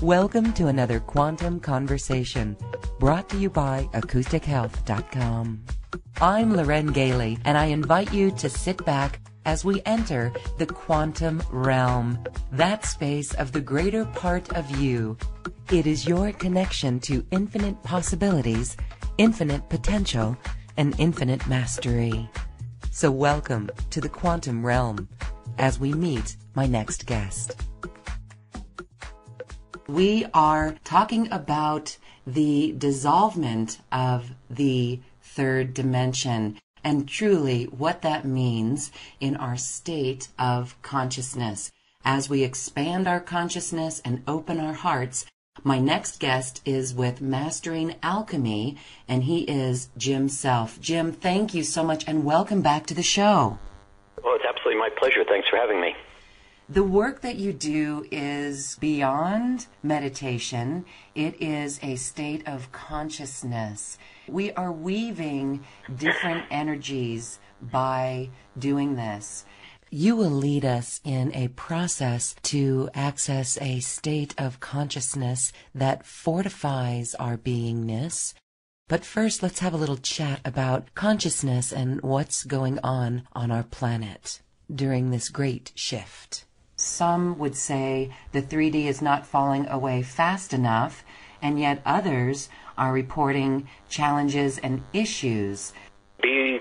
Welcome to another Quantum Conversation, brought to you by AcousticHealth.com. I'm Loren Gailey, and I invite you to sit back as we enter the quantum realm, that space of the greater part of you. It is your connection to infinite possibilities, infinite potential, and infinite mastery. So welcome to the quantum realm as we meet my next guest. We are talking about the dissolvement of the third dimension and truly what that means in our state of consciousness. As we expand our consciousness and open our hearts, my next guest is with Mastering Alchemy, and he is Jim Self. Jim, thank you so much, and welcome back to the show. Well, it's absolutely my pleasure. Thanks for having me. The work that you do is beyond meditation. It is a state of consciousness. We are weaving different energies by doing this. You will lead us in a process to access a state of consciousness that fortifies our beingness. But first, let's have a little chat about consciousness and what's going on our planet during this great shift. Some would say the 3D is not falling away fast enough, and yet others are reporting challenges and issues. Be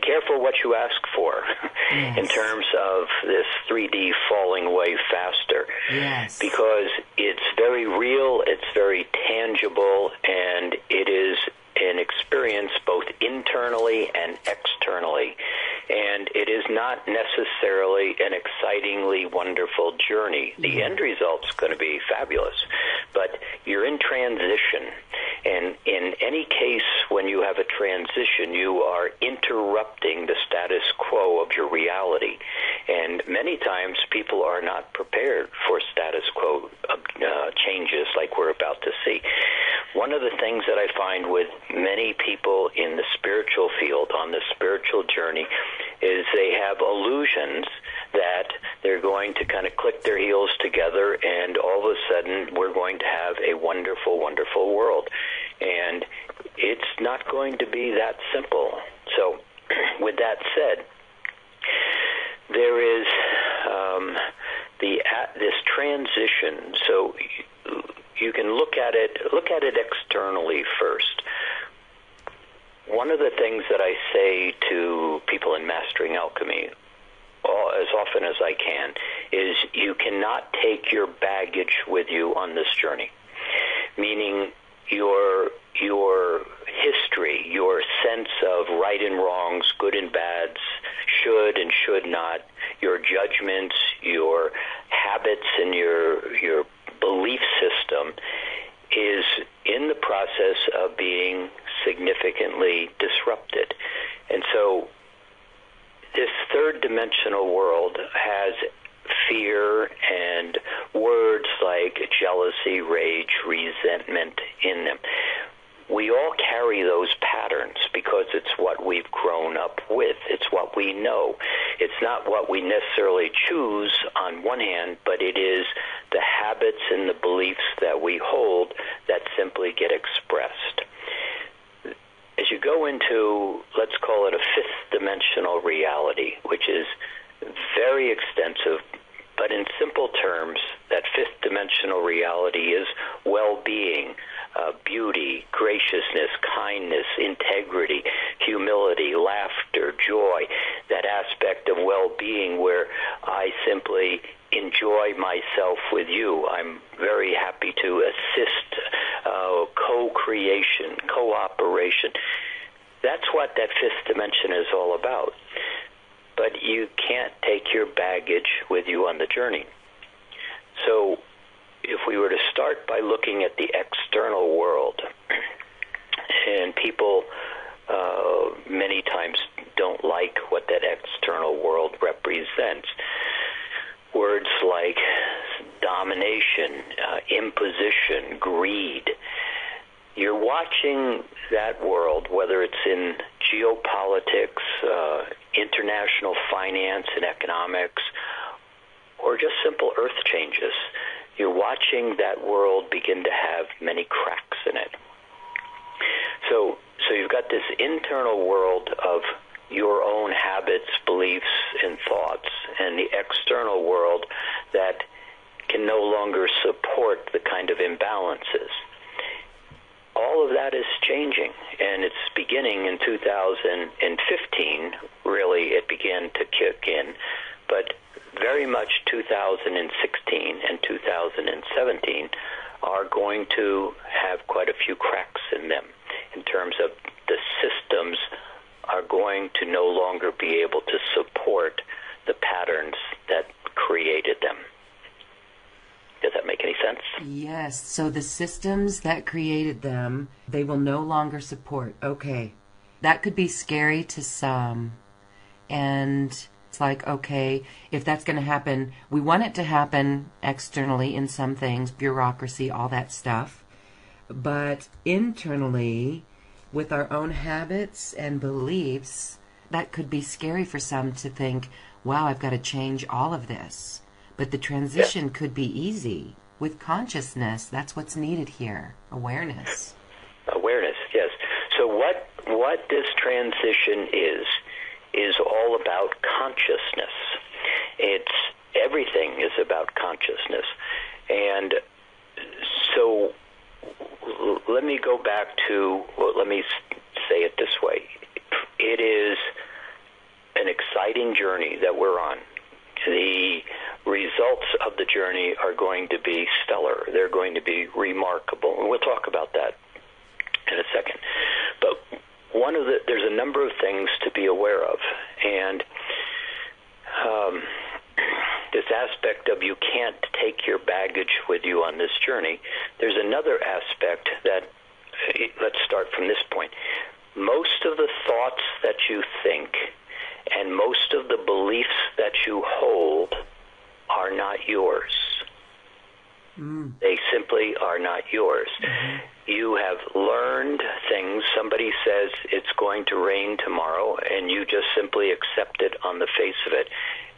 careful what you ask for. Yes. In terms of this 3D falling away faster. Yes. Because it's very real, it's very tangible, and it is an experience both internally and externally. And it is not necessarily an excitingly wonderful journey. The end result's going to be fabulous, but you're in transition. And in any case, when you have a transition, you are interrupting the status quo of your reality. And many times people are not prepared for status quo changes like we're about to see. One of the things that I find with many people in the spiritual field, on the spiritual journey, is they have illusions that they're going to kind of click their heels together and all of a sudden we're going to have a wonderful, wonderful world. And it's not going to be that simple. So with that said, there is this transition. So you can look at it externally first. One of the things that I say to people in Mastering Alchemy, as often as I can, is you cannot take your baggage with you on this journey. Meaning your history, your sense of right and wrongs, good and bads, should and should not, your judgments, your habits, and your belief system is in the process of being significantly disrupted. And so this third dimensional world has fear and words like jealousy, rage, resentment in them. We all carry those patterns because it's what we've grown up with. It's what we know. It's not what we necessarily choose on one hand, but it is the habits and the beliefs that we hold that simply get expressed. As you go into, let's call it a fifth dimensional reality, which is very extensive, but in simple terms, that fifth dimensional reality is well-being, beauty, graciousness, kindness, integrity, humility, laughter, joy, that aspect of well-being where I simply enjoy myself with you. I'm very happy to assist co-creation, cooperation. That's what that fifth dimension is all about. But you can't take your baggage with you on the journey. So if we were to start by looking at the external world, and people many times don't like what that external world represents, words like domination, imposition, greed, you're watching that world, whether it's in geopolitics, international finance and economics, or just simple earth changes. you're watching that world begin to have many cracks in it. So you've got this internal world of your own habits, beliefs, and thoughts, and the external world that can no longer support the kind of imbalances. All of that is changing, and it's beginning in 2015. Really, it began to kick in, but very much 2016 and 2017 are going to have quite a few cracks in them in terms of the systems are going to no longer be able to support the patterns that created them. Does that make any sense? Yes. So the systems that created them, they will no longer support. Okay. That could be scary to some. And it's like, okay, if that's going to happen, we want it to happen externally in some things, bureaucracy, all that stuff. But internally, with our own habits and beliefs, that could be scary for some to think, wow, I've got to change all of this. But the transition could be easy. With consciousness, that's what's needed here. Awareness. Awareness, yes. So what this transition is all about consciousness. Everything is about consciousness. And so let me go back to, let me say it this way. It is an exciting journey that we're on. The results of the journey are going to be stellar. They're going to be remarkable. And we'll talk about that in a second. But there's a number of things to be aware of. And this aspect of you can't take your baggage with you on this journey, there's another aspect that, let's start from this point. Most of the thoughts that you think and most of the beliefs that you hold are not yours. They simply are not yours. You have learned things. Somebody says it's going to rain tomorrow, and you just simply accept it on the face of it.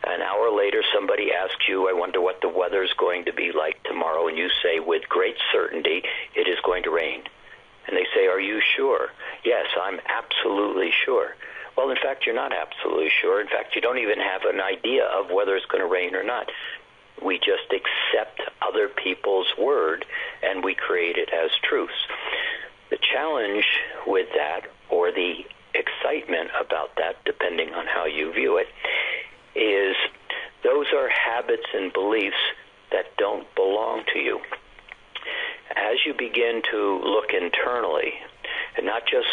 An hour later, somebody asks you, I wonder what the weather's going to be like tomorrow, and you say, with great certainty, it is going to rain. And they say, are you sure? Yes, I'm absolutely sure. Well, in fact, you're not absolutely sure. In fact, you don't even have an idea of whether it's going to rain or not. We just accept other people's word, and we create it as truths. The challenge with that, or the excitement about that, depending on how you view it, is those are habits and beliefs that don't belong to you. As you begin to look internally, and not just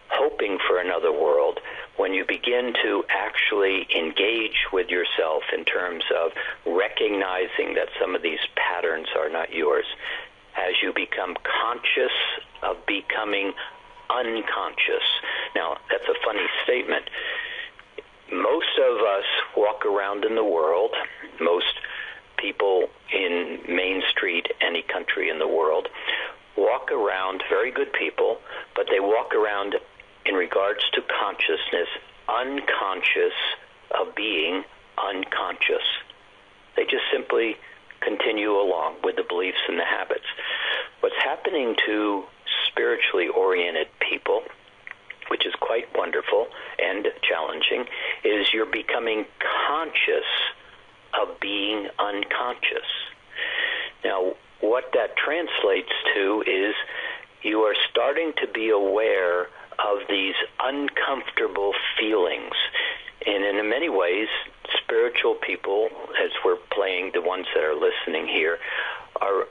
hoping for another world, when you begin to actually engage with yourself in terms of recognizing that some of these patterns are not yours, as you become conscious of becoming unconscious. Now, that's a funny statement. Most of us walk around in the world, most people in Main Street, any country in the world, walk around, very good people, but they walk around in regards to consciousness, unconscious of being unconscious. They just simply continue along with the beliefs and the habits. What's happening to spiritually oriented people, which is quite wonderful and challenging, is you're becoming conscious of being unconscious. Now, what that translates to is you are starting to be aware of these uncomfortable feelings. And in many ways, spiritual people, as we're playing, the ones that are listening here, are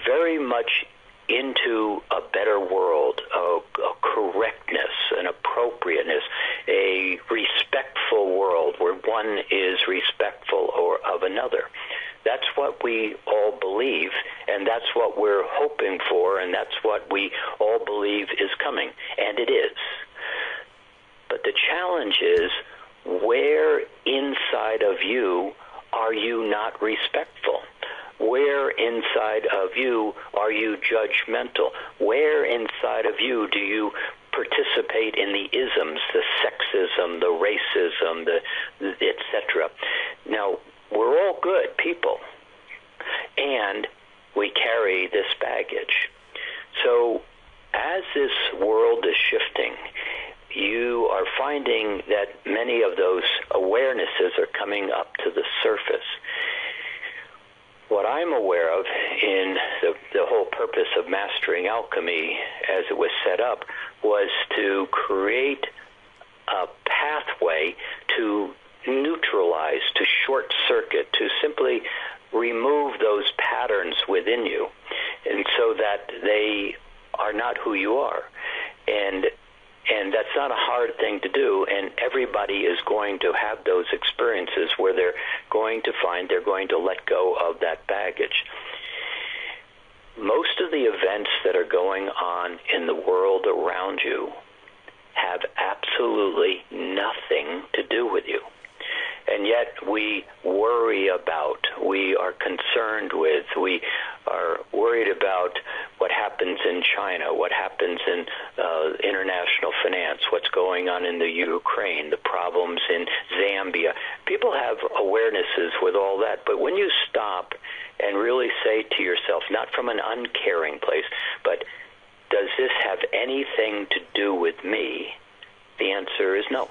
very much into a better world, a correctness, an appropriateness, a respectful world where one is respectful of another. That's what we all believe, and that's what we're hoping for, and that's what we all believe is coming, and it is. But the challenge is, where inside of you are you not respectful? Where inside of you are you judgmental? Where inside of you do you participate in the isms, the sexism, the racism, the etc.? Now, we're all good people, and we carry this baggage. So as this world is shifting, you are finding that many of those awarenesses are coming up to the surface. What I'm aware of in the whole purpose of Mastering Alchemy as it was set up was to create a pathway to neutralize, to short circuit, to simply remove those patterns within you, and so that they are not who you are. And that's not a hard thing to do, and everybody is going to have those experiences where they're going to find they're going to let go of that baggage. Most of the events that are going on in the world around you have absolutely nothing to do with you. And yet we worry about, we are concerned with, we are worried about what happens in China, what happens in international finance, what's going on in the Ukraine, the problems in Zambia. People have awarenesses with all that, but when you stop and really say to yourself, not from an uncaring place, but does this have anything to do with me? The answer is no.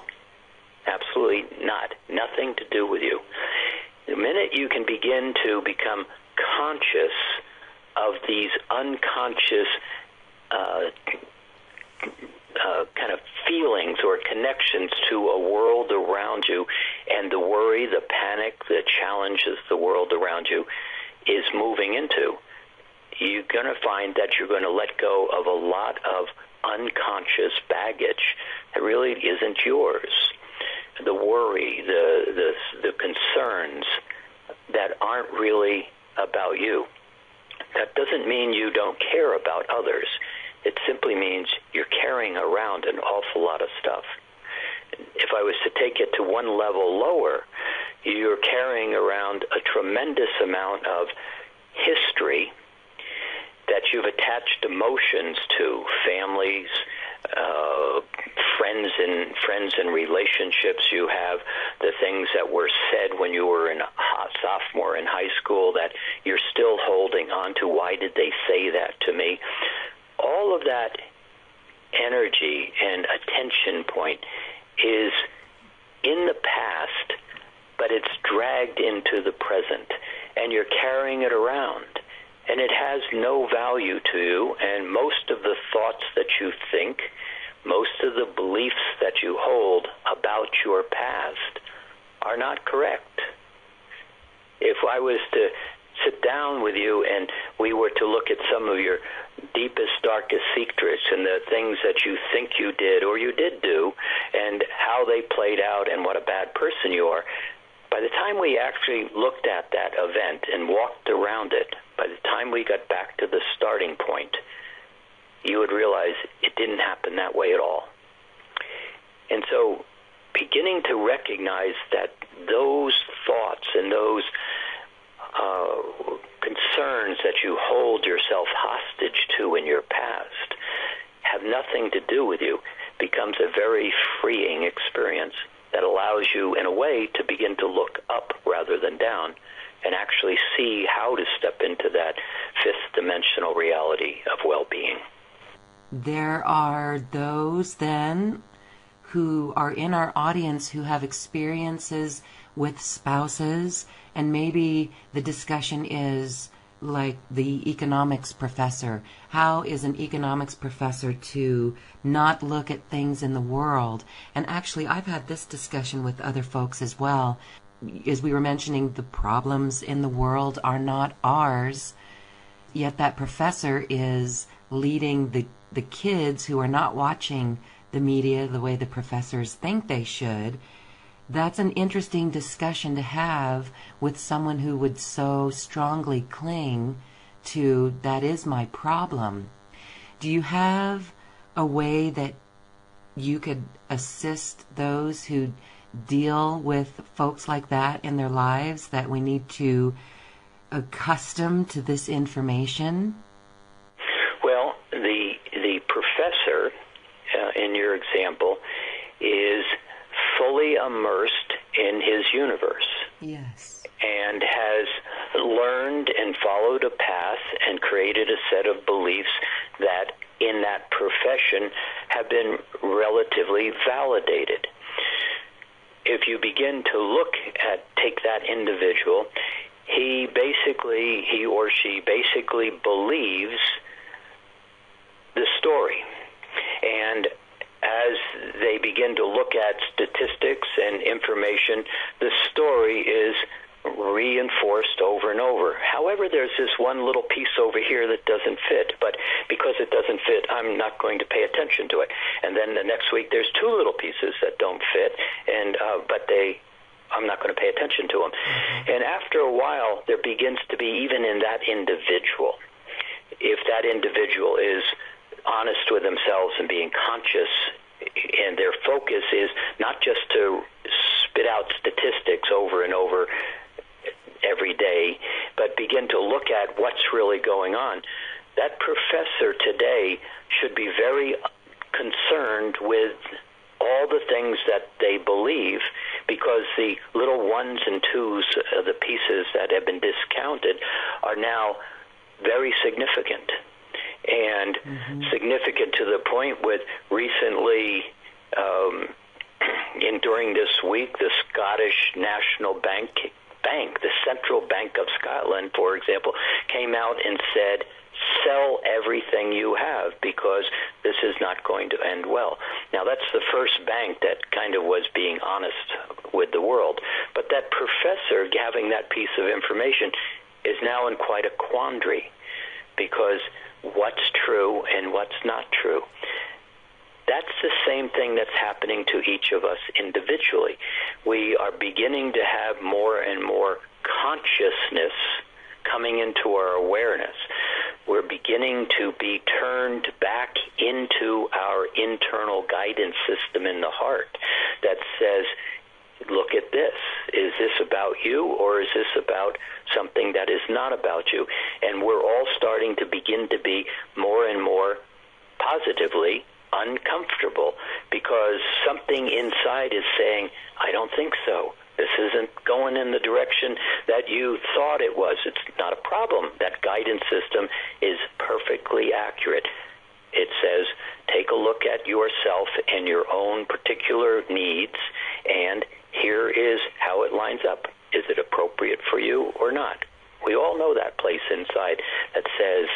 Absolutely not. Nothing to do with you. The minute you can begin to become conscious of these unconscious kind of feelings or connections to a world around you, and the worry, the panic, the challenges the world around you is moving into, you're going to find that you're going to let go of a lot of unconscious baggage that really isn't yours. The worry, the concerns that aren't really about you. That doesn't mean you don't care about others. It simply means you're carrying around an awful lot of stuff. If I was to take it to one level lower, you're carrying around a tremendous amount of history that you've attached emotions to, families, friends and relationships you have, the things that were said when you were a sophomore in high school that you're still holding on to. Why did they say that to me? All of that energy and attention point is in the past, but it's dragged into the present, and you're carrying it around. And it has no value to you, and most of the thoughts that you think, most of the beliefs that you hold about your past are not correct. If I was to sit down with you and we were to look at some of your deepest, darkest secrets and the things that you think you did or you did do and how they played out and what a bad person you are, by the time we actually looked at that event and walked around it, by the time we got back to the starting point, you would realize it didn't happen that way at all. And so beginning to recognize that those thoughts and those concerns that you hold yourself hostage to in your past have nothing to do with you becomes a very freeing experience that allows you, in a way, to begin to look up rather than down and actually see how to step into that fifth dimensional reality of well-being. There are those then who are in our audience who have experiences with spouses, and maybe the discussion is like the economics professor. How is an economics professor to not look at things in the world? And actually, I've had this discussion with other folks as well. As we were mentioning, the problems in the world are not ours, yet that professor is leading the kids who are not watching the media the way the professors think they should. That's an interesting discussion to have with someone who would so strongly cling to, that is my problem. Do you have a way that you could assist those who deal with folks like that in their lives, that we need to accustom to this information? Well, the professor in your example is fully immersed in his universe. Yes. and has learned and followed a path and created a set of beliefs that in that profession have been relatively validated. If you begin to take that individual, he or she basically believes the story. And as they begin to look at statistics and information, the story is reinforced over and over. However, there's this one little piece over here that doesn't fit, but because it doesn't fit, I'm not going to pay attention to it. And then the next week, there's two little pieces that don't fit, and I'm not going to pay attention to them. And after a while, there begins to be, even in that individual, if that individual is honest with themselves and being conscious, and their focus is not just to spit out statistics over and over every day, but begin to look at what's really going on, that professor today should be very concerned with all the things that they believe, because the little ones and twos, the pieces that have been discounted, are now very significant. And significant to the point with recently, during this week, the Scottish National Bank, the Central Bank of Scotland, for example, came out and said, sell everything you have because this is not going to end well. Now, that's the first bank that kind of was being honest with the world. But that professor having that piece of information is now in quite a quandary, because what's true and what's not true. That's the same thing that's happening to each of us individually. We are beginning to have more and more consciousness coming into our awareness. We're beginning to be turned back into our internal guidance system in the heart that says, look at this. Is this about you, or is this about something that is not about you? And we're all starting to begin to be more and more positively uncomfortable, because something inside is saying, I don't think so. This isn't going in the direction that you thought it was. It's not a problem. That guidance system is perfectly accurate. It says, take a look at yourself and your own particular needs, and here is how it lines up. Is it appropriate for you or not? We all know that place inside that says,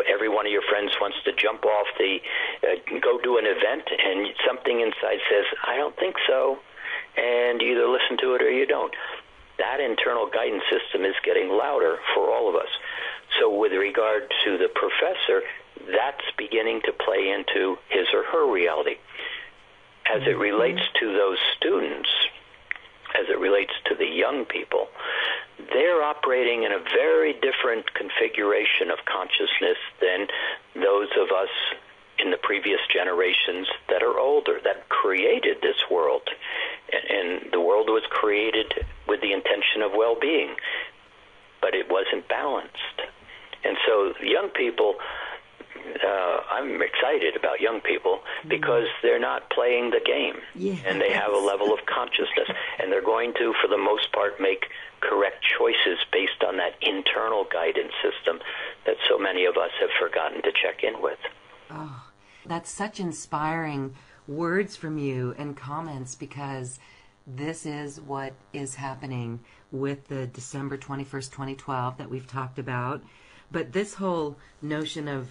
every one of your friends wants to jump off go do an event, and something inside says, I don't think so. And you either listen to it or you don't. That internal guidance system is getting louder for all of us. So with regard to the professor, that's beginning to play into his or her reality. As it relates to those students, as it relates to the young people, they're operating in a very different configuration of consciousness than those of us in the previous generations that are older, that created this world. And the world was created with the intention of well-being, but it wasn't balanced. And so young people, I'm excited about young people because they're not playing the game. Yes. And they have a level of consciousness, and they're going to, for the most part, make correct choices based on that internal guidance system that so many of us have forgotten to check in with. Oh, that's such inspiring words from you and comments, because this is what is happening with the December 21st, 2012 that we've talked about. But this whole notion of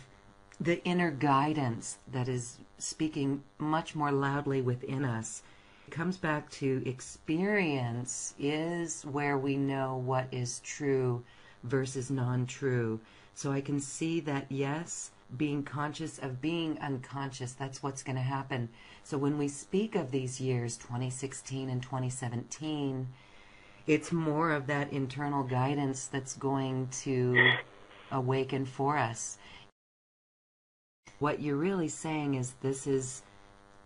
the inner guidance that is speaking much more loudly within us comes back to experience is where we know what is true versus non-true. So I can see that, yes, being conscious of being unconscious, that's what's going to happen. So when we speak of these years, 2016 and 2017, it's more of that internal guidance that's going to awaken for us. What you're really saying is this is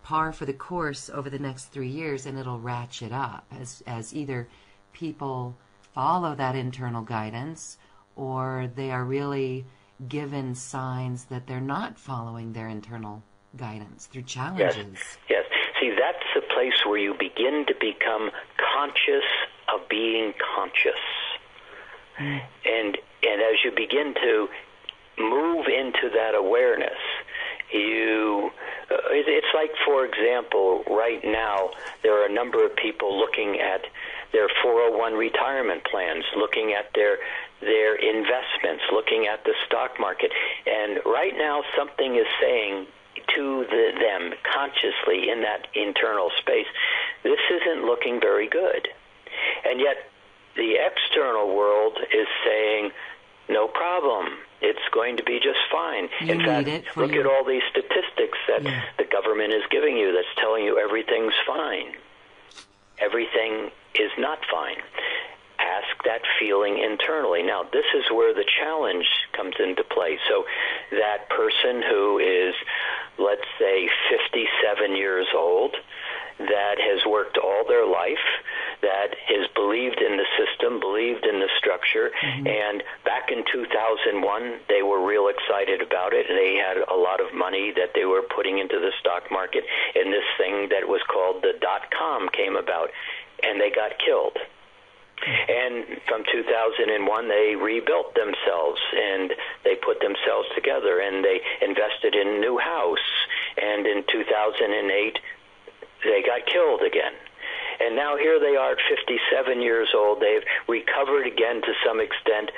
par for the course over the next 3 years, and it'll ratchet up as either people follow that internal guidance or they are really given signs that they're not following their internal guidance through challenges. Yes. See, that's the place where you begin to become conscious of being conscious. And as you begin to move into that awareness, it's like, for example, right now there are a number of people looking at their 401 retirement plans, looking at their investments, looking at the stock market, and right now something is saying to them consciously in that internal space, this isn't looking very good. And yet the external world is saying, no problem, it's going to be just fine. In fact, look at all these statistics that the government is giving you that's telling you everything's fine. Everything is not fine. Ask that feeling internally. Now, this is where the challenge comes into play. So that person who is, let's say, 57 years old, that has worked all their life, that has believed in the system, believed in the structure, and back in 2001, they were real excited about it. They had a lot of money that they were putting into the stock market, and this thing that was called the .com came about, and they got killed. And from 2001, they rebuilt themselves, and they put themselves together, and they invested in a new house, and in 2008, they got killed again. And now here they are at 57 years old. They've recovered again to some extent.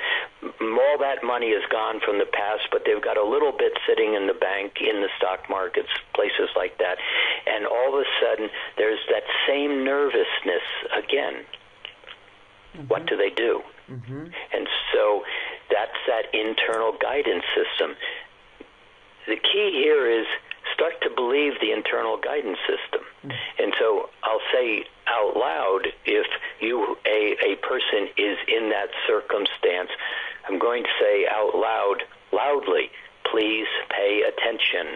All that money is gone from the past, but they've got a little bit sitting in the bank, in the stock markets, places like that. And all of a sudden, there's that same nervousness again. What do they do? And so that's that internal guidance system. The key here is start to believe the internal guidance system. And so I'll say out loud, if a person is in that circumstance, I'm going to say out loudly, please pay attention.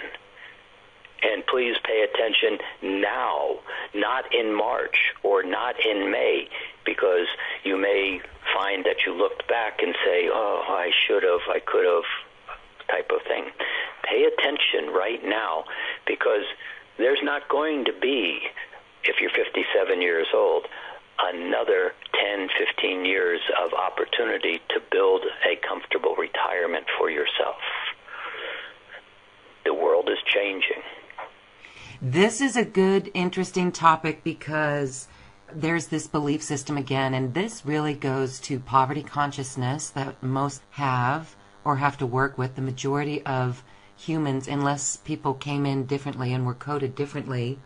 And please pay attention now, not in March or not in May, because you may find that you looked back and say, oh, I should have, I could have, type of thing. Pay attention right now, because there's not going to be, if you're 57 years old, another 10, 15 years of opportunity to build a comfortable retirement for yourself. The world is changing. This is a good, interesting topic because there's this belief system again, and this really goes to poverty consciousness that most have or have to work with. The majority of humans, unless people came in differently and were coded differently,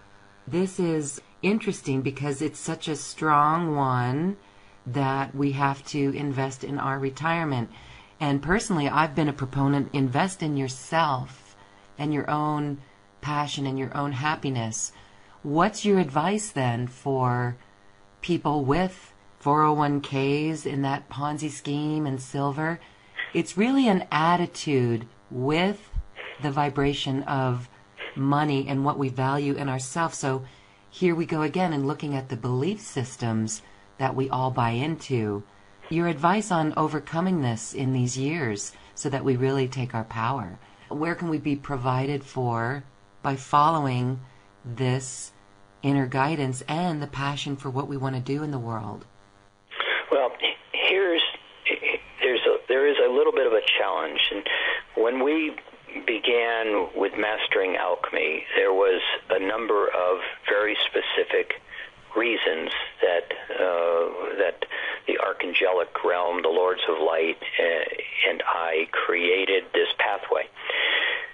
this is interesting because it's such a strong one that we have to invest in our retirement. And personally, I've been a proponent, invest in yourself and your own passion and your own happiness. What's your advice then for people with 401ks in that Ponzi scheme and silver? It's really an attitude with the vibration of money and what we value in ourselves. So here we go again and looking at the belief systems that we all buy into. Your advice on overcoming this in these years so that we really take our power. Where can we be provided for by following this inner guidance and the passion for what we want to do in the world? Well, there is a little bit of a challenge. And when we began with Mastering Alchemy, there was a number of very specific reasons that the archangelic realm, the Lords of Light, and I created this pathway.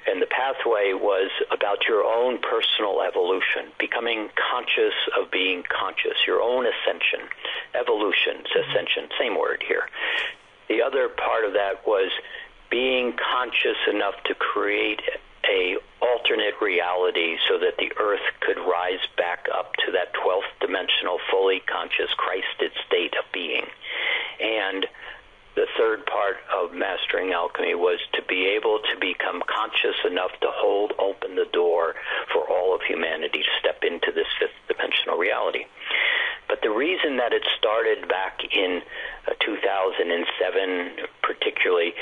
And the pathway was about your own personal evolution, becoming conscious of being conscious, your own ascension. Evolution, ascension, same word here. The other part of that was being conscious enough to create a alternate reality so that the earth could rise back up to that 12th dimensional, fully conscious, Christed state of being. And the third part of Mastering Alchemy was to be able to become conscious enough to hold open the door for all of humanity to step into this fifth dimensional reality. But the reason that it started back in 2007 particularly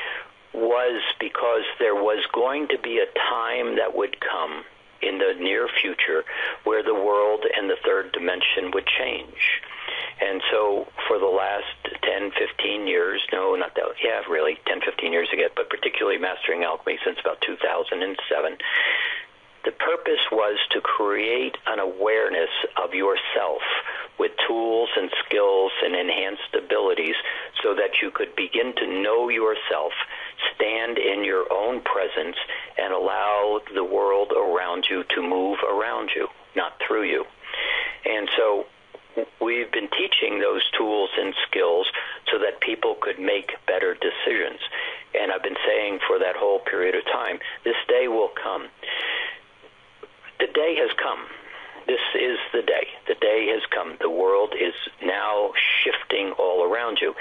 was because there was going to be a time that would come in the near future where the world and the third dimension would change. And so for the last 10, 15 years, no, really 10, 15 years ago, but particularly Mastering Alchemy since about 2007. The purpose was to create an awareness of yourself with tools and skills and enhanced abilities so that you could begin to know yourself, stand in your own presence, and allow the world around you to move around you, not through you. And so we've been teaching those tools and skills so that people could make better decisions. And I've been saying for that whole period of time, this day will come. The day has come. This is the day. The day has come. The world is now shifting all around you.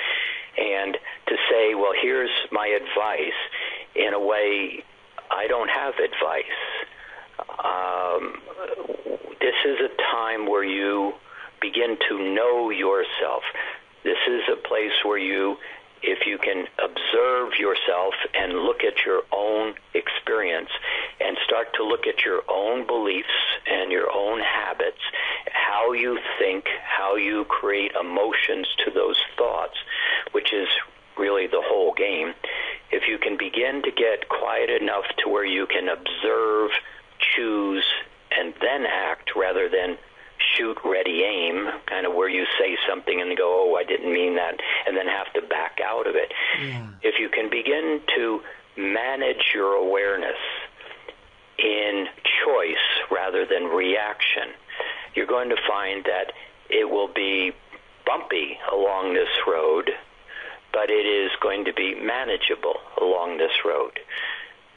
And to say, well, here's my advice, in a way, I don't have advice. This is a time where you begin to know yourself. This is a place where you, if you can observe yourself and look at your own experience and start to look at your own beliefs and your own habits, how you think, how you create emotions to those thoughts, which is really the whole game. If you can begin to get quiet enough to where you can observe, choose, and then act rather than shoot, ready, aim, kind of where you say something and go, oh, I didn't mean that, and then have to back out of it. Yeah. If you can begin to manage your awareness in choice rather than reaction, you're going to find that it will be bumpy along this road, but it is going to be manageable along this road.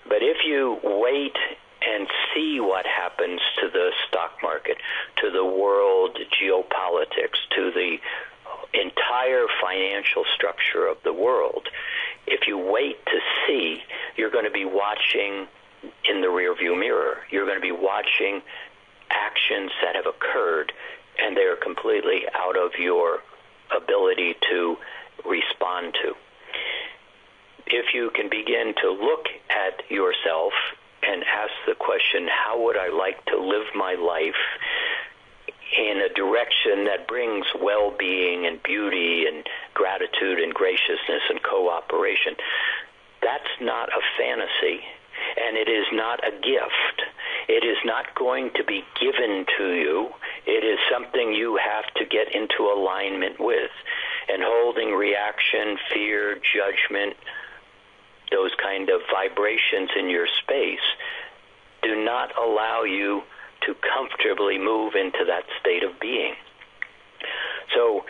But if you wait and see what happens to the stock market, to the world geopolitics, to the entire financial structure of the world, if you wait to see, you're going to be watching in the rearview mirror. You're going to be watching actions that have occurred, and they're completely out of your ability to respond to. If you can begin to look at yourself and ask the question, how would I like to live my life in a direction that brings well-being and beauty and gratitude and graciousness and cooperation? That's not a fantasy, and it is not a gift. It is not going to be given to you. It is something you have to get into alignment with. And holding reaction, fear, judgment, those kind of vibrations in your space do not allow you to comfortably move into that state of being. So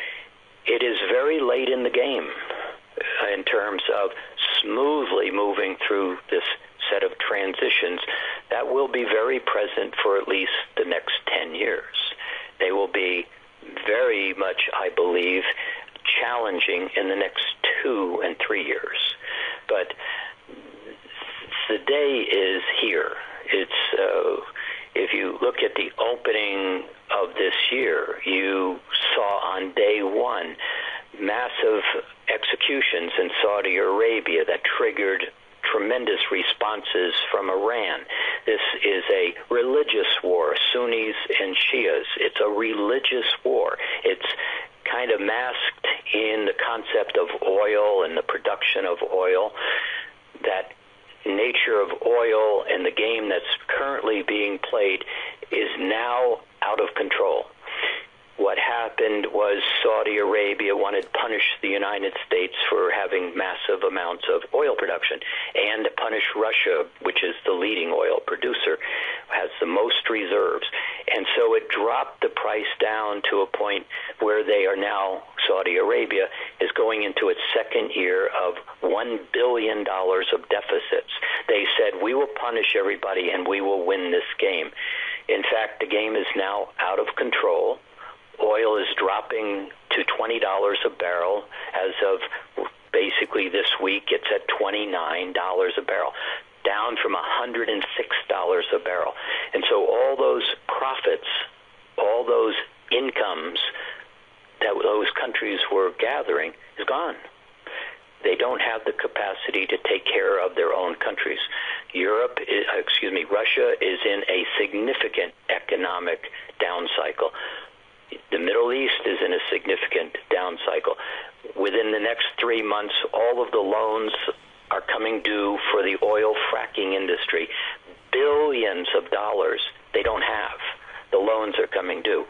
it is very late in the game in terms of smoothly moving through this set of transitions that will be very present for at least the next 10 years. They will be very much, I believe, challenging in the next 2 and 3 years. But the day is here. It's if you look at the opening of this year, you saw on day one massive executions in Saudi Arabia that triggered tremendous responses from Iran. This is a religious war, Sunnis and Shias. It's a religious war. It's kind of masked in the concept of oil and the production of oil. That nature of oil and the game that's currently being played is now out of control. What happened was Saudi Arabia wanted to punish the United States for having massive amounts of oil production and punish Russia, which is the leading oil producer, has the most reserves. And so it dropped the price down to a point where they are now, Saudi Arabia is going into its second year of $1 billion of deficits. They said, we will punish everybody and we will win this game. In fact, the game is now out of control. Oil is dropping to $20 a barrel. As of basically this week, it's at $29 a barrel, down from $106 a barrel. And so all those profits, all those incomes that those countries were gathering is gone. They don't have the capacity to take care of their own countries. Russia is in a significant economic down cycle. The Middle East is in a significant down cycle. within the next 3 months, all of the loans are coming due for the oil fracking industry. Billions of dollars they don't have. The loans are coming due.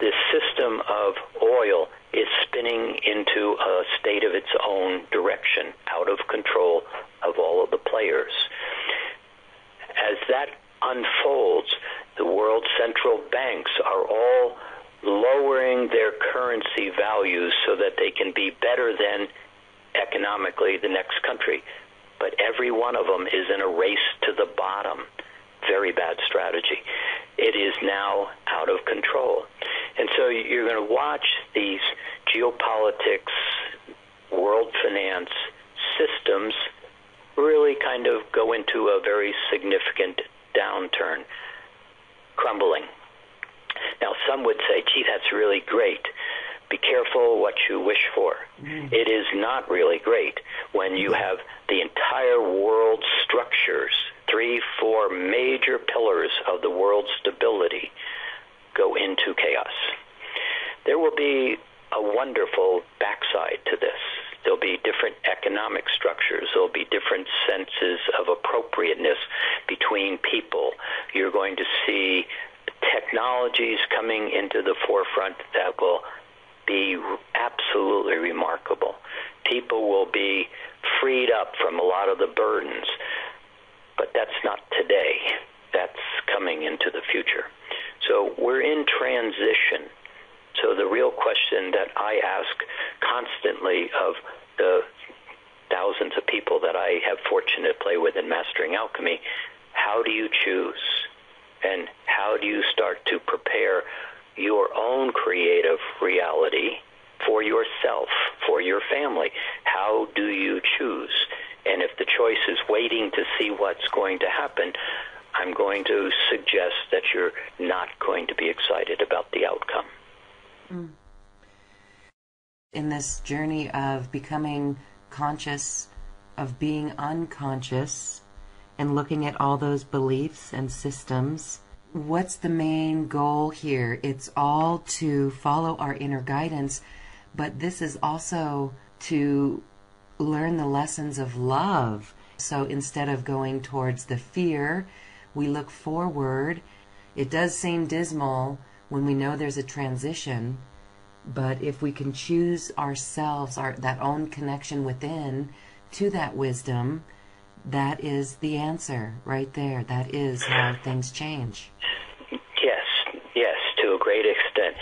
The system of oil is spinning into a state of its own direction, out of control of all of the players. As that unfolds, the world's central banks are all lowering their currency values so that they can be better than economically the next country. But every one of them is in a race to the bottom. Very bad strategy. It is now out of control. And so you're going to watch these geopolitics, world finance systems really kind of go into a very significant downturn, crumbling. Now, some would say, gee, that's really great. Be careful what you wish for. It is not really great when you have the entire world structures, 3, 4 major pillars of the world's stability go into chaos. There will be a wonderful backside to this. There'll be different economic structures. There'll be different senses of appropriateness between people. You're going to see technologies coming into the forefront that will be absolutely remarkable. People will be freed up from a lot of the burdens, but that's not today. That's coming into the future. So we're in transition. So the real question that I ask constantly of the thousands of people that I have fortunate to play with in Mastering Alchemy, how do you choose? And how do you start to prepare your own creative reality for yourself, for your family? How do you choose? And if the choice is waiting to see what's going to happen, I'm going to suggest that you're not going to be excited about the outcome. In this journey of becoming conscious, of being unconscious, and looking at all those beliefs and systems, what's the main goal here? It's all to follow our inner guidance, but this is also to learn the lessons of love. So instead of going towards the fear, we look forward. It does seem dismal when we know there's a transition, but if we can choose ourselves, that own connection within to that wisdom, that is the answer right there. That is how things change. Yes, to a great extent.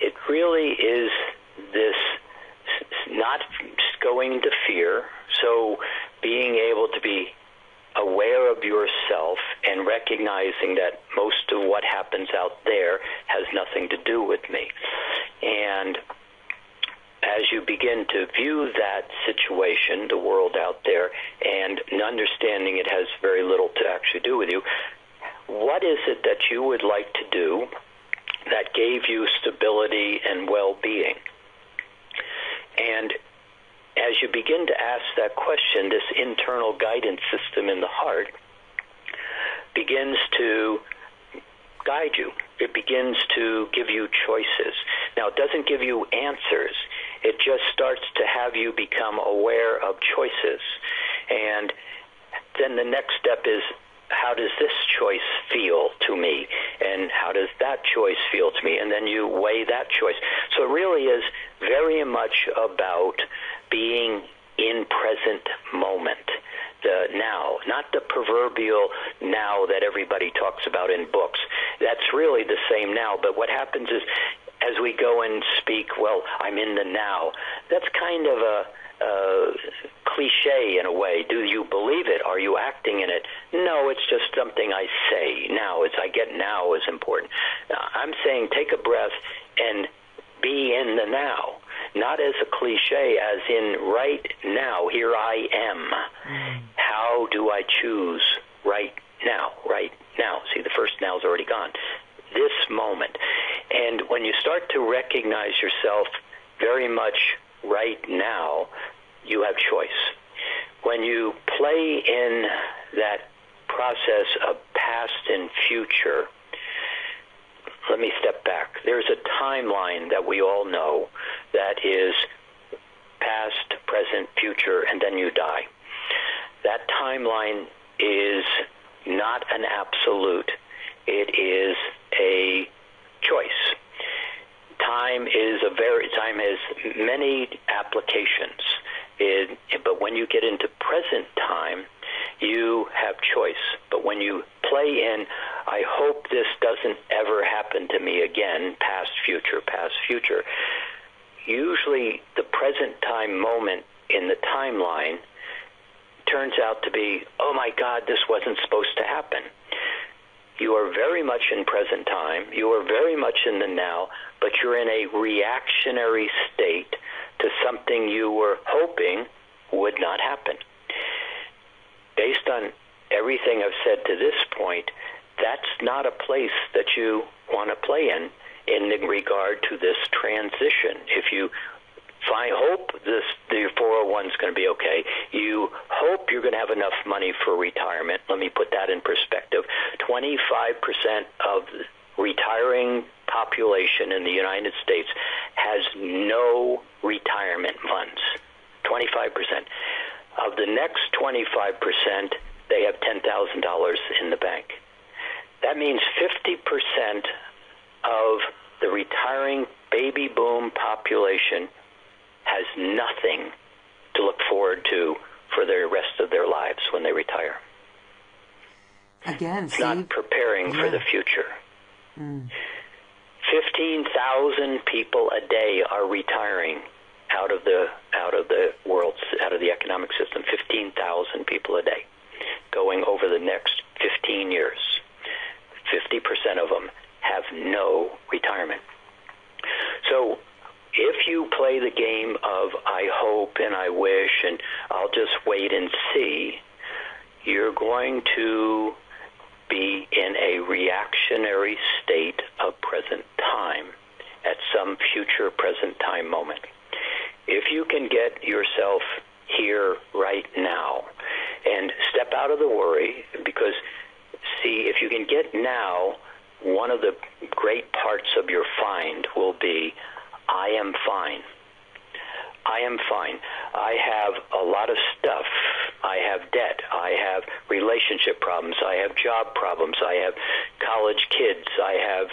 It really is this not going to fear, so being able to be aware of yourself and recognizing that most of what happens out there has nothing to do with me. And as you begin to view that situation, the world out there, and understanding it has very little to actually do with you, what is it that you would like to do that gave you stability and well-being? And as you begin to ask that question, this internal guidance system in the heart begins to guide you. It begins to give you choices. Now, it doesn't give you answers. It just starts to have you become aware of choices. And then the next step is, how does this choice feel to me? And how does that choice feel to me? And then you weigh that choice. So it really is very much about being in present moment, the now, not the proverbial now that everybody talks about in books. That's really the same now, but what happens is, as we go and speak, well, I'm in the now, that's kind of a cliche in a way. Do you believe it? Are you acting in it? No, it's just something I say. Now, I get now is important. I'm saying take a breath and be in the now. Not as a cliche, as in right now, here I am. How do I choose right now? Right now. See, the first now is already gone. This moment. And when you start to recognize yourself very much right now, you have choice. When you play in that process of past and future, let me step back. There's a timeline that we all know that is past, present, future, and then you die. That timeline is not an absolute. It is a choice. Time has many applications. But when you get into present time, you have choice. But when you play in, I hope this doesn't ever happen to me again, past, future, usually the present time moment in the timeline turns out to be, oh my God, this wasn't supposed to happen. You are very much in present time. You are very much in the now, but you're in a reactionary state to something you were hoping would not happen. Based on everything I've said to this point, that's not a place that you want to play in regard to this transition. If you hope the 401 is going to be okay, you hope you're going to have enough money for retirement. Let me put that in perspective. 25% of the retiring population in the United States has no retirement funds. 25%. Of the next 25%, they have $10,000 in the bank. That means 50% of the retiring baby boom population has nothing to look forward to for the rest of their lives when they retire. Again, it's not preparing for the future. 15,000 people a day are retiring out of the world, out of the economic system. 15,000 people a day going over the next 15 years. 50% of them have no retirement. So if you play the game of I hope and I wish and I'll just wait and see, you're going to be in a reactionary state of present time at some future present time moment. If you can get yourself here right now and step out of the worry, because see, if you can get now, one of the great parts of your find will be, I am fine. I am fine. I have a lot of stuff. I have debt. I have relationship problems. I have job problems. I have college kids. I have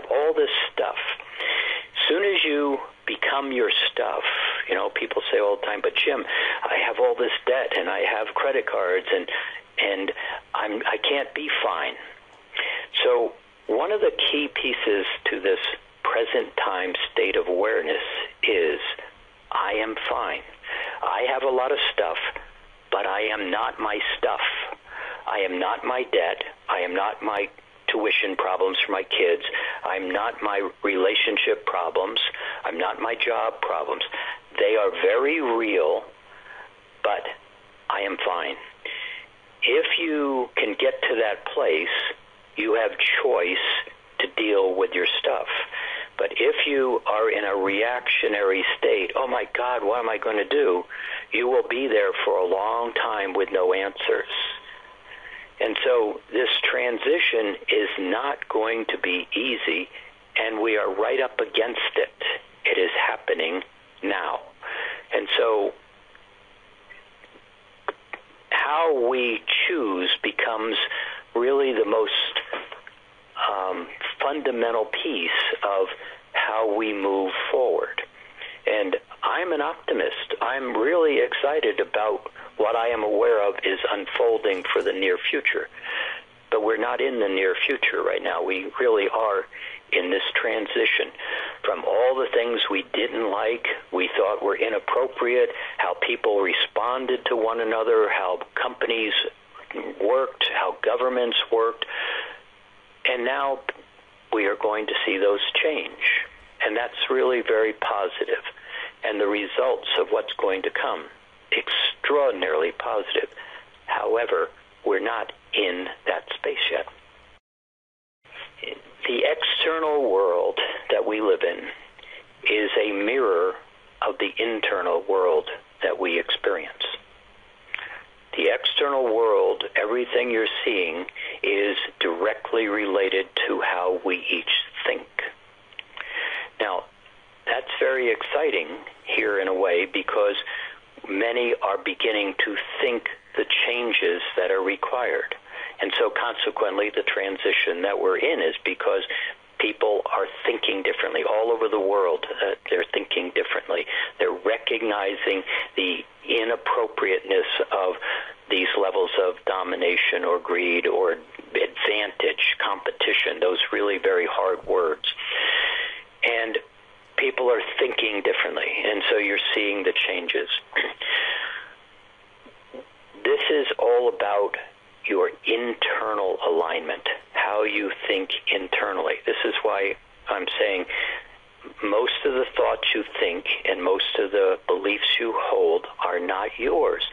all this stuff. As soon as you become your stuff, people say all the time, but Jim, I have all this debt and I have credit cards and I can't be fine. So one of the key pieces to this present time state of awareness is I am fine. I have a lot of stuff, but I am not my stuff. I am not my debt. I am not my tuition problems for my kids. I'm not my relationship problems. I'm not my job problems. They are very real, but I am fine. If you can get to that place, you have choice to deal with your stuff. But if you are in a reactionary state, oh my God, what am I going to do? You will be there for a long time with no answers. And so this transition is not going to be easy, and we are right up against it. It is happening now. And so how we choose becomes really the most fundamental piece of how we move forward. And I'm an optimist. I'm really excited about what I am aware of is unfolding for the near future. But we're not in the near future right now. We really are in this transition from all the things we didn't like, we thought were inappropriate, how people responded to one another, how companies worked, how governments worked. And now we are going to see those change. And that's really very positive. And the results of what's going to come, extraordinarily positive. However, we're not in that space yet. The external world that we live in is a mirror of the internal world that we experience. The external world, everything you're seeing, is directly related to how we each think. Now, that's very exciting here in a way, because many are beginning to think the changes that are required. And so consequently, the transition that we're in is because people are thinking differently. All over the world, they're thinking differently. They're recognizing the inappropriateness of these levels of domination or greed or advantage, competition, those really very hard words. And people are thinking differently, and so you're seeing the changes. This is all about your internal alignment, how you think internally. This is why I'm saying most of the thoughts you think and most of the beliefs you hold are not yours.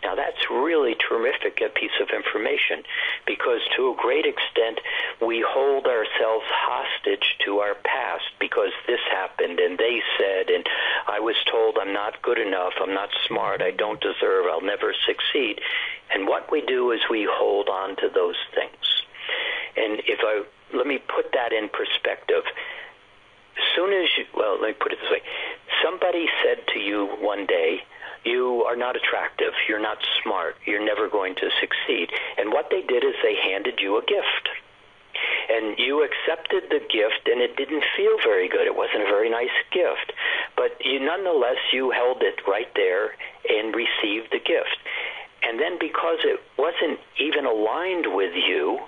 Now, that's really terrific, a piece of information, because to a great extent, we hold ourselves hostage to our past because this happened and they said, and I was told I'm not good enough, I'm not smart, I don't deserve, I'll never succeed. And what we do is we hold on to those things. And let me put that in perspective. As soon as let me put it this way. Somebody said to you one day, you are not attractive, you're not smart, you're never going to succeed. And what they did is they handed you a gift. And you accepted the gift, and it didn't feel very good. It wasn't a very nice gift. But nonetheless, you held it right there and received the gift. And then because it wasn't even aligned with you,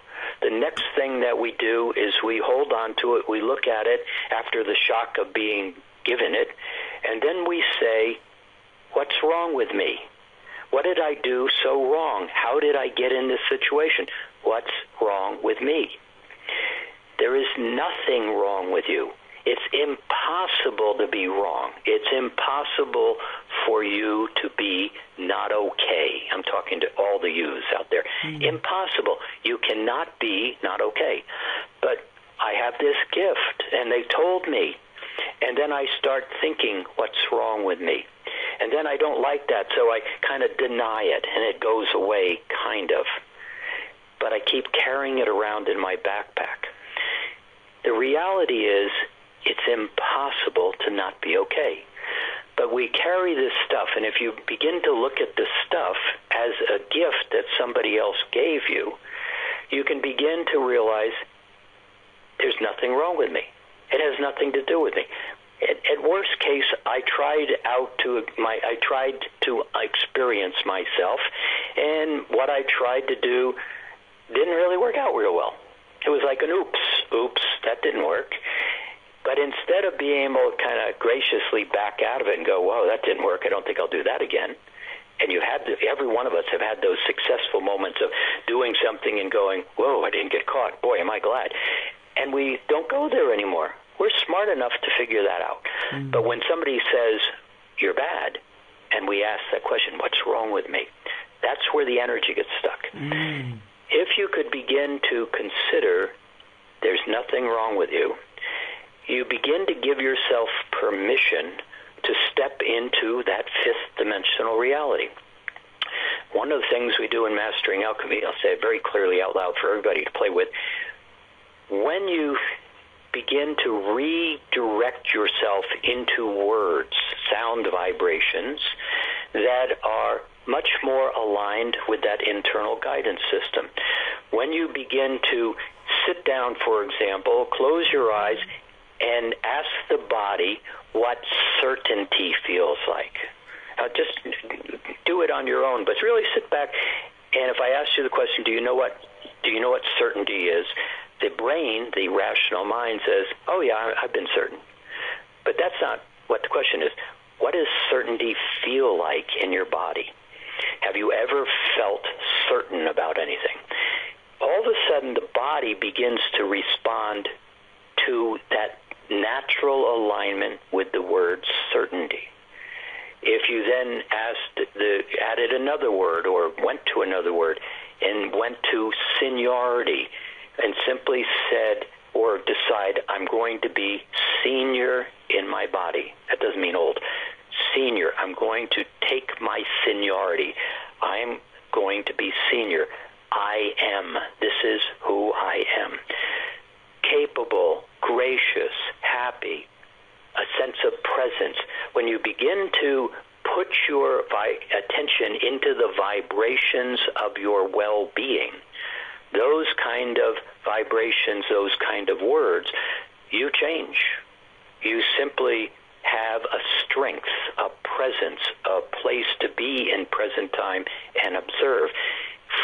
the next thing that we do is we hold on to it, we look at it after the shock of being given it, and then we say, what's wrong with me? What did I do so wrong? How did I get in this situation? What's wrong with me? There is nothing wrong with you. It's impossible to be wrong. It's impossible for you to be not okay. I'm talking to all the yous out there. Impossible. You cannot be not okay. But I have this gift, and they told me. And then I start thinking, what's wrong with me? And then I don't like that, so I kind of deny it, and it goes away, kind of. But I keep carrying it around in my backpack. The reality is, it's impossible to not be okay. But we carry this stuff, and if you begin to look at this stuff as a gift that somebody else gave you, you can begin to realize there's nothing wrong with me. It has nothing to do with me. At worst case, I tried to experience myself, and what I tried to do didn't really work out real well. It was like an oops, that didn't work. But instead of being able to kind of graciously back out of it and go, whoa, that didn't work, I don't think I'll do that again. And every one of us have had those successful moments of doing something and going, whoa, I didn't get caught. Boy, am I glad. And we don't go there anymore. We're smart enough to figure that out. But when somebody says, you're bad, and we ask that question, what's wrong with me? That's where the energy gets stuck. If you could begin to consider there's nothing wrong with you, you begin to give yourself permission to step into that fifth dimensional reality. One of the things we do in Mastering Alchemy, I'll say it very clearly out loud for everybody to play with, when you begin to redirect yourself into words, sound vibrations that are much more aligned with that internal guidance system. When you begin to sit down, for example, close your eyes, and ask the body what certainty feels like. Just do it on your own, but really sit back, and if I ask you the question, do you know what certainty is? The brain, the rational mind says, oh yeah, I've been certain. But that's not what the question is. What does certainty feel like in your body? Have you ever felt certain about anything? All of a sudden, the body begins to respond to that natural alignment with the word certainty. If you then added another word or went to another word and went to seniority and simply said or decide, I'm going to be senior in my body. That doesn't mean old. Senior. I'm going to take my seniority. I'm going to be senior. I am. This is who I am. Capable, gracious, happy, a sense of presence. When you begin to put your attention into the vibrations of your well-being, those kind of vibrations, those kind of words, you change. You simply have a strength, a presence, a place to be in present time and observe.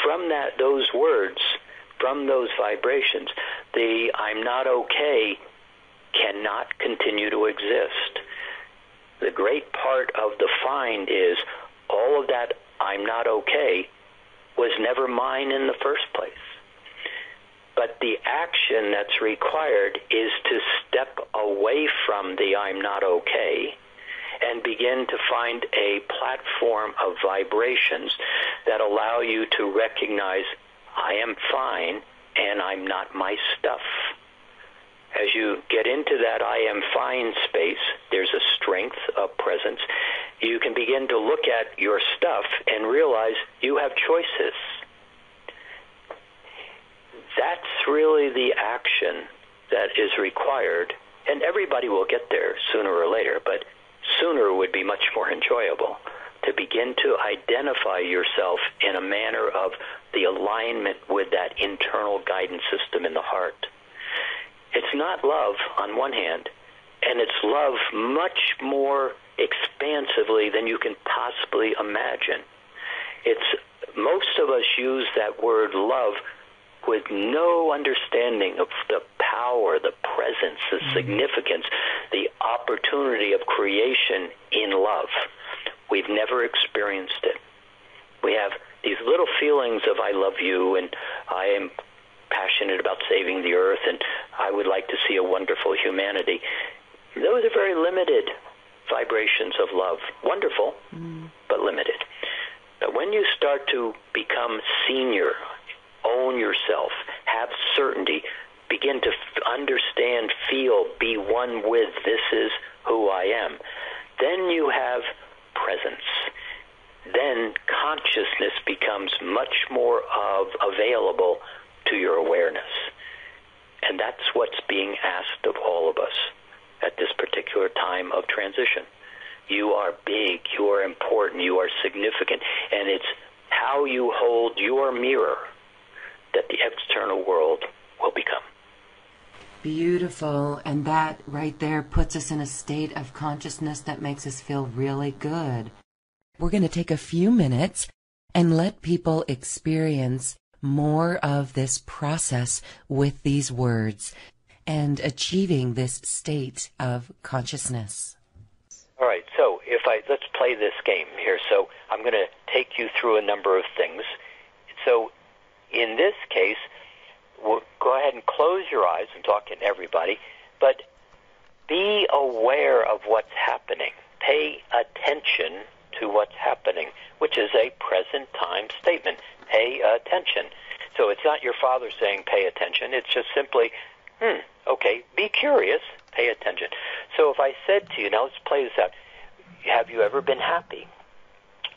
From those words, from those vibrations, the I'm not okay cannot continue to exist. The great part of the find is all of that I'm not okay was never mine in the first place. But the action that's required is to step away from the I'm not okay and begin to find a platform of vibrations that allow you to recognize I am fine and I'm not my stuff. As you get into that I am fine space, there's a strength of presence. You can begin to look at your stuff and realize you have choices. That's really the action that is required, and everybody will get there sooner or later, but sooner would be much more enjoyable to begin to identify yourself in a manner of the alignment with that internal guidance system in the heart. It's not love on one hand, and it's love much more expansively than you can possibly imagine. Most of us use that word love with no understanding of the power, the presence, the significance, the opportunity of creation in love. We've never experienced it. We have these little feelings of I love you, and I am passionate about saving the earth, and I would like to see a wonderful humanity. Those are very limited vibrations of love. Wonderful, but limited. But when you start to become senior, own yourself, have certainty, begin to understand, feel, be one with this is who I am, then you have presence. Then consciousness becomes much more available to your awareness. And that's what's being asked of all of us at this particular time of transition. You are big, you are important, you are significant, and it's how you hold your mirror that the external world will become. Beautiful. And that right there puts us in a state of consciousness that makes us feel really good. We're going to take a few minutes and let people experience more of this process with these words and achieving this state of consciousness. All right, so let's play this game here. So I'm going to take you through a number of things. So in this case, we'll go ahead and close your eyes and talk to everybody, but be aware of what's happening. Pay attention to what's happening, which is a present time statement. Pay attention. So it's not your father saying pay attention. It's just simply, okay, be curious, pay attention. So if I said to you, now let's play this out, have you ever been happy?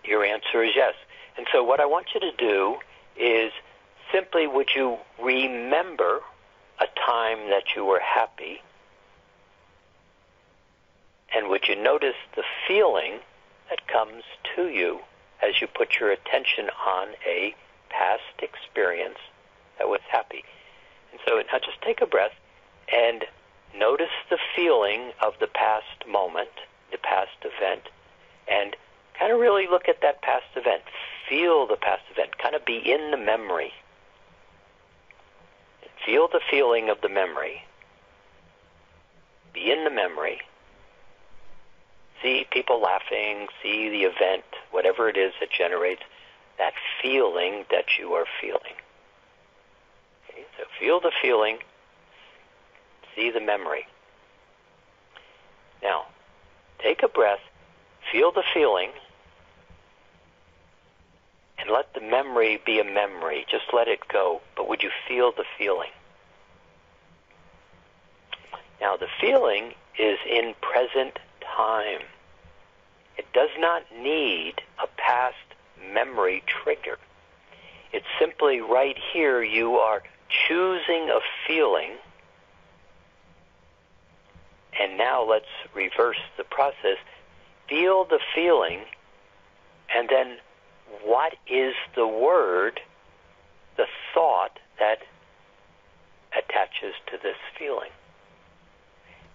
Your answer is yes. And so what I want you to do is simply, would you remember a time that you were happy? And would you notice the feeling that comes to you as you put your attention on a past experience that was happy? And so now just take a breath and notice the feeling of the past moment, the past event, and kind of really look at that past event. Feel the past event. Kind of be in the memory. Feel the feeling of the memory. Be in the memory. See people laughing, see the event, whatever it is that generates that feeling that you are feeling. Okay, so feel the feeling, see the memory. Now, take a breath, feel the feeling, and let the memory be a memory. Just let it go. But would you feel the feeling? Now, the feeling is in present time. It does not need a past memory trigger. It's simply right here you are choosing a feeling And now let's reverse the process. Feel the feeling, and then what is the word, the thought that attaches to this feeling?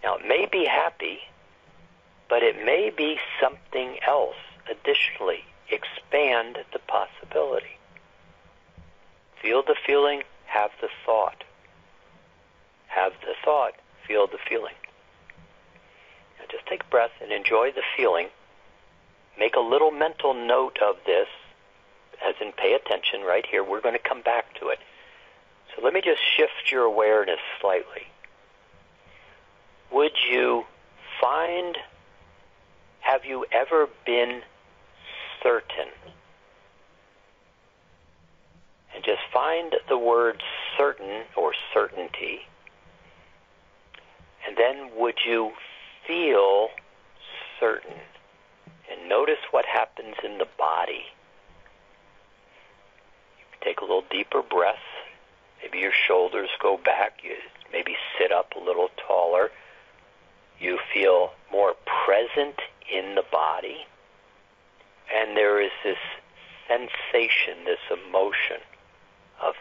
Now, it may be happy, but it may be something else additionally. Expand the possibility. Feel the feeling, have the thought. Have the thought, feel the feeling. Now just take a breath and enjoy the feeling. Make a little mental note of this, as in pay attention right here. We're going to come back to it. So let me just shift your awareness slightly. Would you have you ever been certain? And just find the word certain or certainty. And then would you feel certain? And notice what happens in the body. You take a little deeper breath. Maybe your shoulders go back. You maybe sit up a little taller. You feel more present in the body. And there is this sensation, this emotion of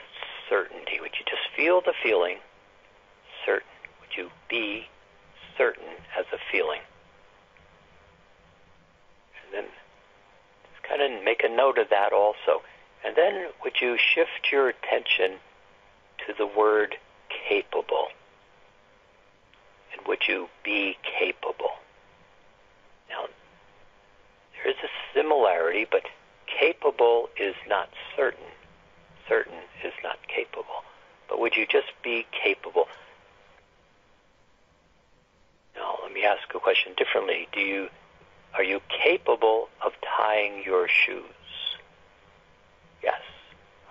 certainty. Would you just feel the feeling, certain? Would you be certain as a feeling? And then just kind of make a note of that also. And then would you shift your attention to the word capable? And would you be capable? Now, there is a similarity, but capable is not certain. Certain is not capable. But would you just be capable? Now, let me ask a question differently. Are you capable of tying your shoes? Yes,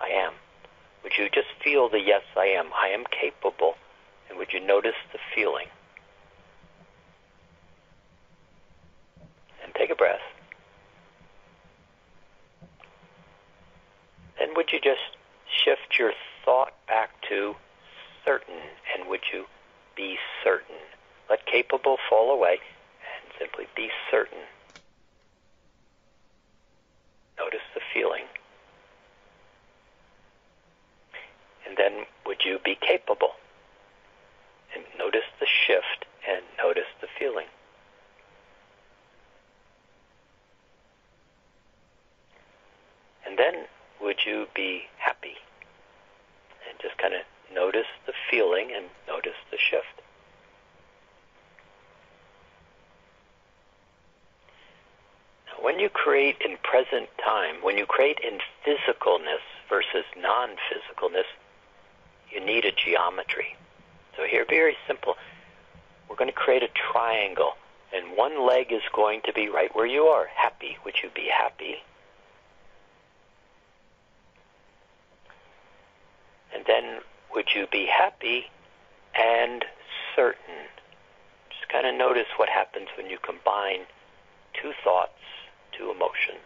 I am. Would you just feel the yes, I am? I am capable. And would you notice the feeling? And take a breath. Then would you just shift your thought back to certain, and would you be certain? Let capable fall away and simply be certain. Notice the feeling. And then would you be capable? And notice the shift and notice the feeling. And then would you be happy? And just kind of notice the feeling and notice the shift. Now, when you create in present time, when you create in physicalness versus non-physicalness, you need a geometry. So here, very simple. We're going to create a triangle, and one leg is going to be right where you are, happy. Would you be happy? And then, would you be happy and certain? Just kind of notice what happens when you combine two thoughts, two emotions.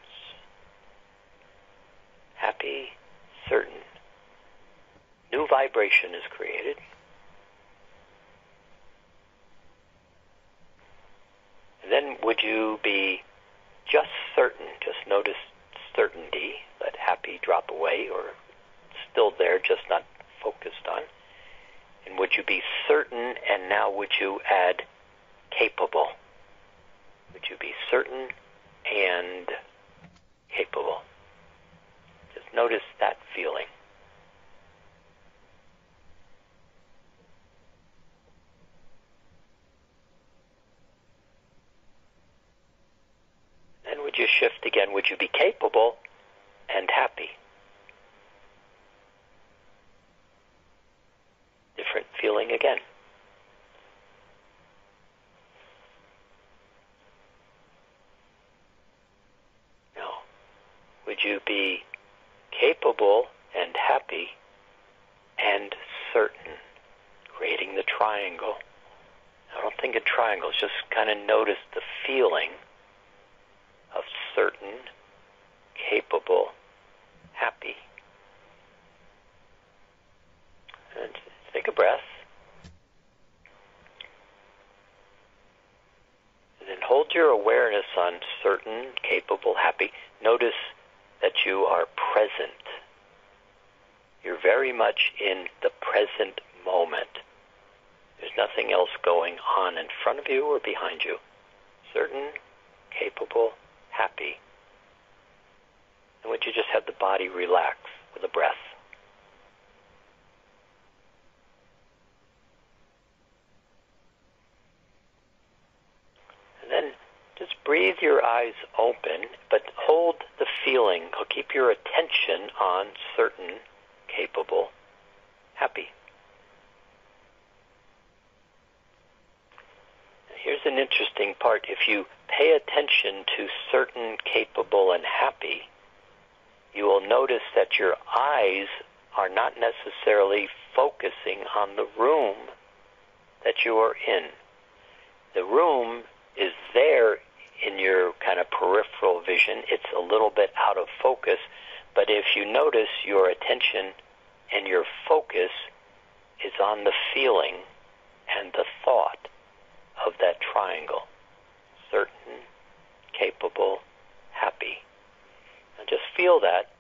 Happy, certain. New vibration is created. And then, would you be just certain? Just notice certainty. Let happy drop away, or still there, just not focused on. And would you be certain, and now would you add capable? Would you be certain and capable? Just notice that feeling. Then would you shift again? Would you be capable and happy? Different feeling again. Now, would you be capable and happy and certain? Creating the triangle. I don't think of triangles, just kind of notice the feeling of certain, capable, happy. And take a breath. hold your awareness on certain, capable, happy. Notice that you are present. You're very much in the present moment. There's nothing else going on in front of you or behind you. Certain, capable, happy. And would you just have the body relax with a breath? And then just breathe your eyes open, but hold the feeling. Keep your attention on certain, capable, happy. Here's an interesting part. If you pay attention to certain, capable, and happy, you will notice that your eyes are not necessarily focusing on the room that you are in. The room is there in your kind of peripheral vision. It's a little bit out of focus, but if you notice, your attention and your focus is on the feeling and the thought of that triangle. Certain, capable, happy. And just feel that.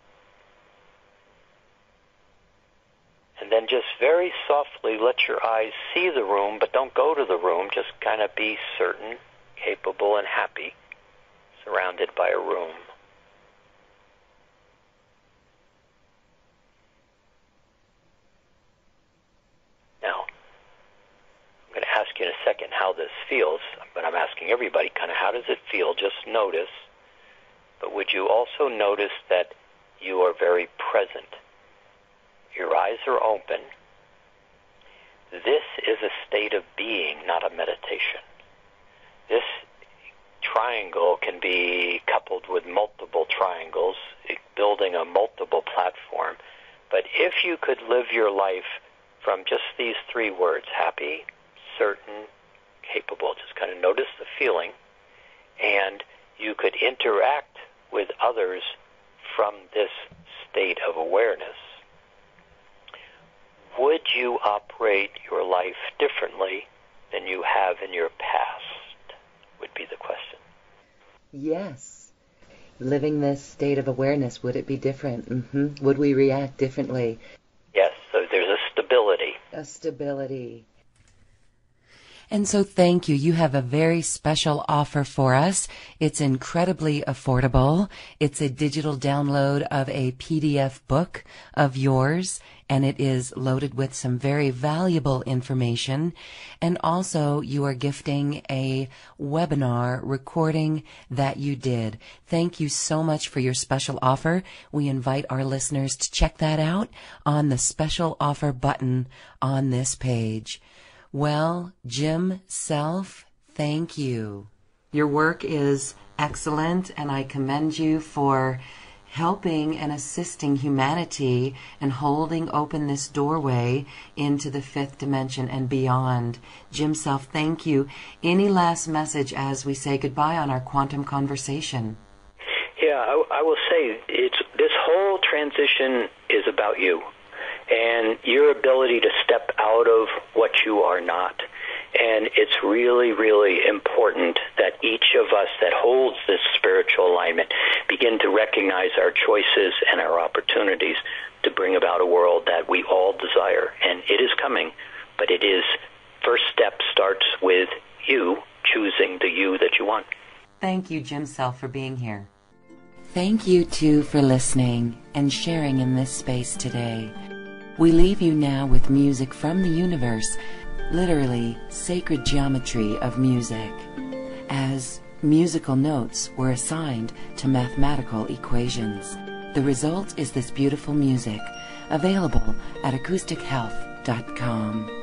And then just very softly let your eyes see the room, but don't go to the room. Just kind of be certain, capable, and happy, surrounded by a room. Now, I'm going to ask you in a second how this feels, but I'm asking everybody kind of how does it feel? Just notice. But would you also notice that you are very present? Your eyes are open. This is a state of being, not a meditation. This triangle can be coupled with multiple triangles, building a multiple platform. But if you could live your life from just these three words, happy, certain, capable, just kind of notice the feeling, and you could interact with others from this state of awareness, would you operate your life differently than you have in your past, would be the question. Yes. Living this state of awareness, would it be different? Would we react differently? Yes, so there's a stability. A stability. And so thank you. You have a very special offer for us. It's incredibly affordable. It's a digital download of a PDF book of yours, and it is loaded with some very valuable information. And also you are gifting a webinar recording that you did. Thank you so much for your special offer. We invite our listeners to check that out on the special offer button on this page. Well, Jim Self, thank you. Your work is excellent, and I commend you for helping and assisting humanity and holding open this doorway into the fifth dimension and beyond. Jim Self, thank you. Any last message as we say goodbye on our quantum conversation? Yeah, I will say this whole transition is about you and your ability to step out of what you are not. And it's really, really important that each of us that holds this spiritual alignment begin to recognize our choices and our opportunities to bring about a world that we all desire. And it is coming, but first step starts with you choosing the you that you want. Thank you, Jim Self, for being here. Thank you, too, for listening and sharing in this space today. We leave you now with music from the universe, literally sacred geometry of music, as musical notes were assigned to mathematical equations. The result is this beautiful music, available at acoustichealth.com.